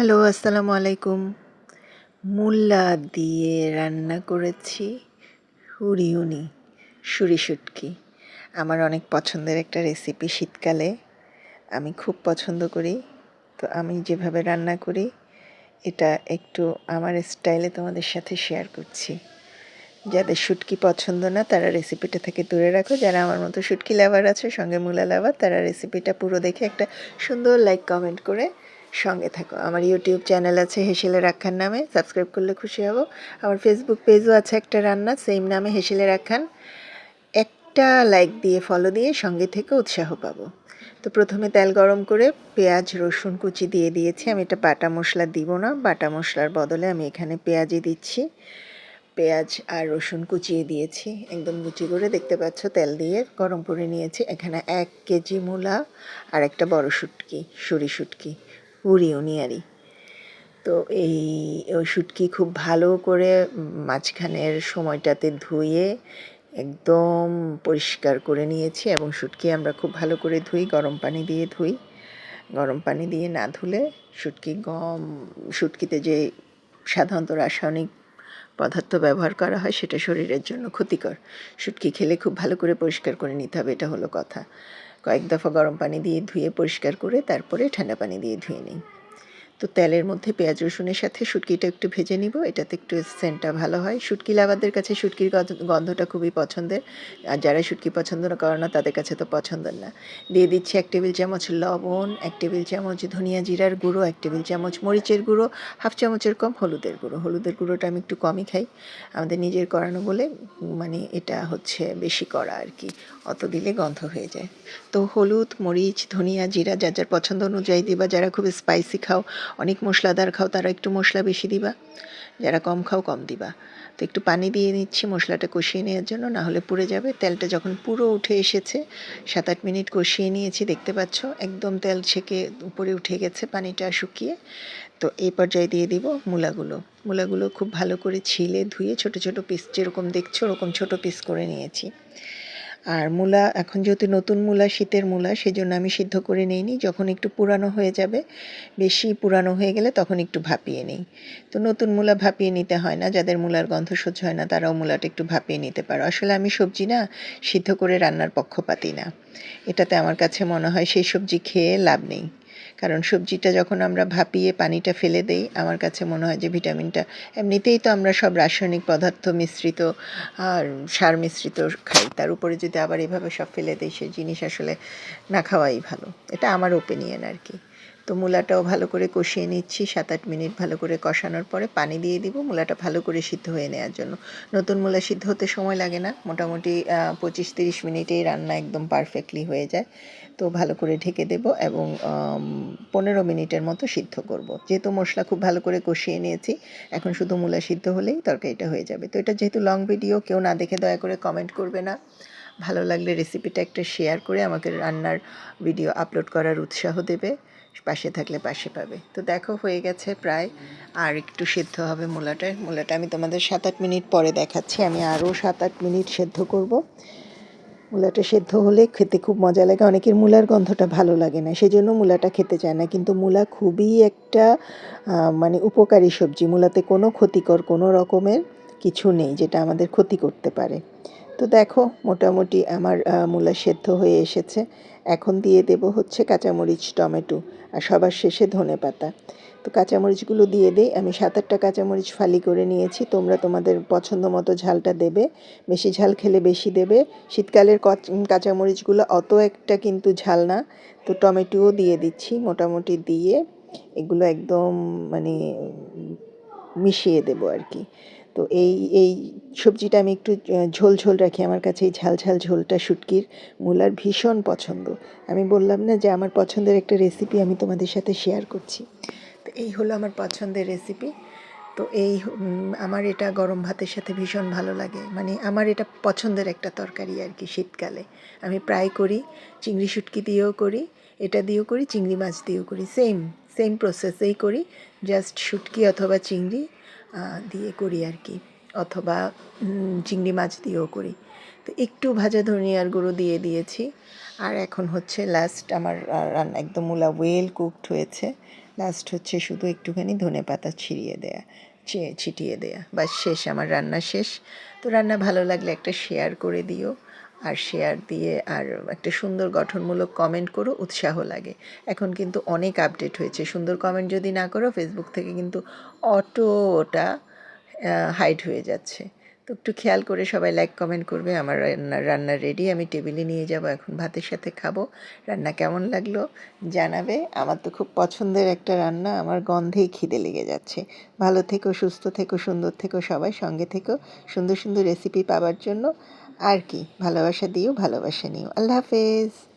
Hello, আসসালামু আলাইকুম। মূলা দিয়ে রান্না করেছি হুরিউনি, শুঁড়ি শুটকি। আমার অনেক পছন্দের একটা রেসিপি। শীতকালে আমি খুব পছন্দ করি। তো আমি যেভাবে রান্না করি এটা একটু আমার স্টাইলে তোমাদের সাথে শেয়ার করছি। যাদের শুটকি পছন্দ না তারা রেসিপিটা থেকে দূরে রাখো। যারা আমার মতো শুটকি লাভার আছে, সঙ্গে মূলা লাভার, তারা রেসিপিটা পুরো দেখে একটা সুন্দর লাইক কমেন্ট করে সঙ্গে থাকো। আমার ইউটিউব চ্যানেল আছে হেসেলে রাখান নামে, সাবস্ক্রাইব করলে খুশি হব। আমার ফেসবুক পেজও আছে একটা রান্না, সেম নামে হেসেলে রাখান। একটা লাইক দিয়ে ফলো দিয়ে সঙ্গে থেকে উৎসাহ পাবো। তো প্রথমে তেল গরম করে পেঁয়াজ রসুন কুচি দিয়ে দিয়েছি। আমি এটা বাটা মশলা দিব না, বাটা মশলার বদলে আমি এখানে পেঁয়াজই দিচ্ছি। পেঁয়াজ আর রসুন কুচিয়ে দিয়েছি, একদম কুচি করে, দেখতে পাচ্ছ তেল দিয়ে গরম করে নিয়েছি। এখানে 1 কেজি মূলা আর একটা বড় শুটকি, শুঁড়ি শুটকি, হুরিউনিয়ারি। তো ওই শুটকি খুব ভালো করে মাঝখানের সময়টাতে ধুয়ে একদম পরিষ্কার করে নিয়েছি। এবং শুটকি আমরা খুব ভালো করে ধুই, গরম পানি দিয়ে ধুই। গরম পানি দিয়ে না ধুলে শুটকিতে যে সাধারণত রাসায়নিক পদার্থ ব্যবহার করা হয় সেটা শরীরের জন্য ক্ষতিকর। শুটকি খেলে খুব ভালো করে পরিষ্কার করে নিতে হবে, এটা হলো কথা। কয়েক দফা গরম পানি দিয়ে ধুয়ে পরিষ্কার করে তারপরে ঠান্ডা পানি দিয়ে ধুয়ে নিই। তো তেলের মধ্যে পেঁয়াজ রসুনের সাথে শুটকিটা একটু ভেজে নিব, এটাতে একটু সেন্টটা ভালো হয়। শুটকি লাভারদের কাছে শুটকির গন্ধটা খুবই পছন্দের, আর যারা শুটকি পছন্দ করে না তাদের কাছে তো পছন্দের না। দিয়ে দিচ্ছি 1 টেবিল চামচ লবণ, 1 টেবিল চামচ ধনিয়া জিরার গুঁড়ো, 1 টেবিল চামচ মরিচের গুঁড়ো, হাফ চামচের কম হলুদের গুঁড়ো। হলুদের গুঁড়োটা আমি একটু কমই খাই, আমাদের নিজের করানো বলে, মানে এটা হচ্ছে বেশি করা আর কি, অত দিলে গন্ধ হয়ে যায়। তো হলুদ, মরিচ, ধনিয়া, জিরা যার যার পছন্দ অনুযায়ী দিবা। যারা খুব স্পাইসি খাও, অনেক মশলাদার খাও, তারা একটু মশলা বেশি দিবা, যারা কম খাও কম দিবা। তো একটু পানি দিয়ে নিচ্ছি মশলাটা কষিয়ে নেওয়ার জন্য, না হলে পুড়ে যাবে। তেলটা যখন পুরো উঠে এসেছে, 7-8 মিনিট কষিয়ে নিয়েছি, দেখতে পাচ্ছ একদম তেল ছেঁকে উপরে উঠে গেছে পানিটা শুকিয়ে। তো এই পর্যায়ে দিয়ে দিব মূলাগুলো। মূলাগুলো খুব ভালো করে ছিলে ধুয়ে ছোট ছোট পিস, যেরকম দেখছো ওরকম ছোট পিস করে নিয়েছি। আর মূলা এখন যেহেতু নতুন মূলা, শীতের মূলা, সেজন্য আমি সিদ্ধ করে নিইনি। যখন একটু পুরানো হয়ে যাবে, বেশি পুরানো হয়ে গেলে তখন একটু ভাপিয়ে নিই। তো নতুন মূলা ভাপিয়ে নিতে হয় না, যাদের মূলার গন্ধ সহ্য হয় না তারাও মূলাটা একটু ভাপিয়ে নিতে পারো। আসলে আমি সবজি না সিদ্ধ করে রান্নার পক্ষপাতী না, এটাতে আমার কাছে মনে হয় সেই সবজি খেয়ে লাভ নেই। কারণ সবজিটা যখন আমরা ভাপিয়ে পানিটা ফেলে দেই, আমার কাছে মনে হয় যে ভিটামিনটা, এমনিতেই তো আমরা সব রাসায়নিক পদার্থ মিশ্রিত আর সার মিশ্রিত খাই, তার উপরে যদি আবার এভাবে সব ফেলে দেই, সেই জিনিস আসলে না খাওয়াই ভালো। এটা আমার ওপিনিয়ন আর কি। তো মূলাটাও ভালো করে কষিয়ে নিচ্ছি। 7-8 মিনিট ভালো করে কষানোর পরে পানি দিয়ে দিব মূলাটা ভালো করে সিদ্ধ হয়ে নেওয়ার জন্য। নতুন মূলা সিদ্ধ হতে সময় লাগে না, মোটামুটি 25-30 মিনিটেই রান্না একদম পারফেক্টলি হয়ে যায়। তো ভালো করে ঢেকে দেব এবং 15 মিনিটের মতো সিদ্ধ করব। যেহেতু মশলা খুব ভালো করে কষিয়ে নিয়েছি, এখন শুধু মূলা সিদ্ধ হলেই তরকারিটা হয়ে যাবে। তো এটা যেহেতু লং ভিডিও, কেউ না দেখে দয়া করে কমেন্ট করবে না। ভালো লাগলে রেসিপিটা একটা শেয়ার করে আমাকে রান্নার ভিডিও আপলোড করার উৎসাহ দেবে। পাশে থাকলে পাশে পাবে। তো দেখো হয়ে গেছে প্রায়, আর একটু সেদ্ধ হবে মূলাটা আমি তোমাদের 7-8 মিনিট পরে দেখাচ্ছি। আমি আরও 7-8 মিনিট সেদ্ধ করব। মূলাটা সেদ্ধ হলে খেতে খুব মজা লাগে। অনেকের মূলার গন্ধটা ভালো লাগে না, সেজন্য মূলাটা খেতে চায় না, কিন্তু মূলা খুবই একটা মানে উপকারী সবজি। মূলাতে কোনো ক্ষতিকর কোনো রকমের কিছু নেই যেটা আমাদের ক্ষতি করতে পারে। তো দেখো মোটামুটি আমার মূলা সেদ্ধ হয়ে এসেছে। এখন দিয়ে দেব হচ্ছে কাঁচামরিচ, টমেটো, আর সবার শেষে ধনেপাতা। তো কাঁচামরিচগুলো দিয়ে দিই। আমি 7-8টা কাঁচামরিচ ফালি করে নিয়েছি, তোমরা তোমাদের পছন্দ মতো ঝালটা দেবে। বেশি ঝাল খেলে বেশি দেবে। শীতকালের কাঁচামরিচগুলো অত একটা কিন্তু ঝাল না। তো টমেটোও দিয়ে দিচ্ছি মোটামুটি, দিয়ে এগুলো একদম মানে মিশিয়ে দেবো আর কি। তো এই সবজিটা আমি একটু ঝোল ঝোল রাখি, আমার কাছে এই ঝাল ঝাল ঝোলটা শুটকির মূলার ভীষণ পছন্দ। আমি বললাম না যে আমার পছন্দের একটা রেসিপি আমি তোমাদের সাথে শেয়ার করছি। তো এই হলো আমার পছন্দের রেসিপি। তো আমার এটা গরম ভাতের সাথে ভীষণ ভালো লাগে, মানে আমার এটা পছন্দের একটা তরকারি আর কি শীতকালে। আমি প্রায় করি, চিংড়ি শুটকি দিয়েও করি, এটা দিয়েও করি, চিংড়ি মাছ দিয়েও করি, সেম প্রসেসেই করি। জাস্ট শুটকি অথবা চিংড়ি দিয়ে করি আর কি, অথবা চিংড়ি মাছ দিয়েও করি। তো একটু ভাজা ধনিয়ার গুঁড়ো দিয়ে দিয়েছি। আর এখন হচ্ছে লাস্ট আমার রান্না একদম মূলা ওয়েল কুকড হয়েছে, লাস্ট হচ্ছে শুধু একটুখানি ধনেপাতা ছিটিয়ে দেয়া, বাস শেষ, আমার রান্না শেষ। তো রান্না ভালো লাগলে একটা শেয়ার করে দিও, আর শেয়ার দিয়ে আর একটা সুন্দর গঠনমূলক কমেন্ট করো, উৎসাহ লাগে। এখন কিন্তু অনেক আপডেট হয়েছে, সুন্দর কমেন্ট যদি না করো ফেসবুক থেকে কিন্তু ওটা হাইড হয়ে যাচ্ছে। তো একটু খেয়াল করে সবাই লাইক কমেন্ট করবে। আমার রান্না রেডি, আমি টেবিলে নিয়ে যাব, এখন ভাতের সাথে খাবো। রান্না কেমন লাগলো জানাবে। আমার তো খুব পছন্দের একটা রান্না, আমার গন্ধেই খিদে লেগে যাচ্ছে। ভালো থেকো, সুস্থ থেকো, সুন্দর থেকো, সবাই সঙ্গে থেকো সুন্দর সুন্দর রেসিপি পাওয়ার জন্য। আর কি, ভালোবাসা দিও, ভালোবাসা নিও। আল্লাহ হাফেজ।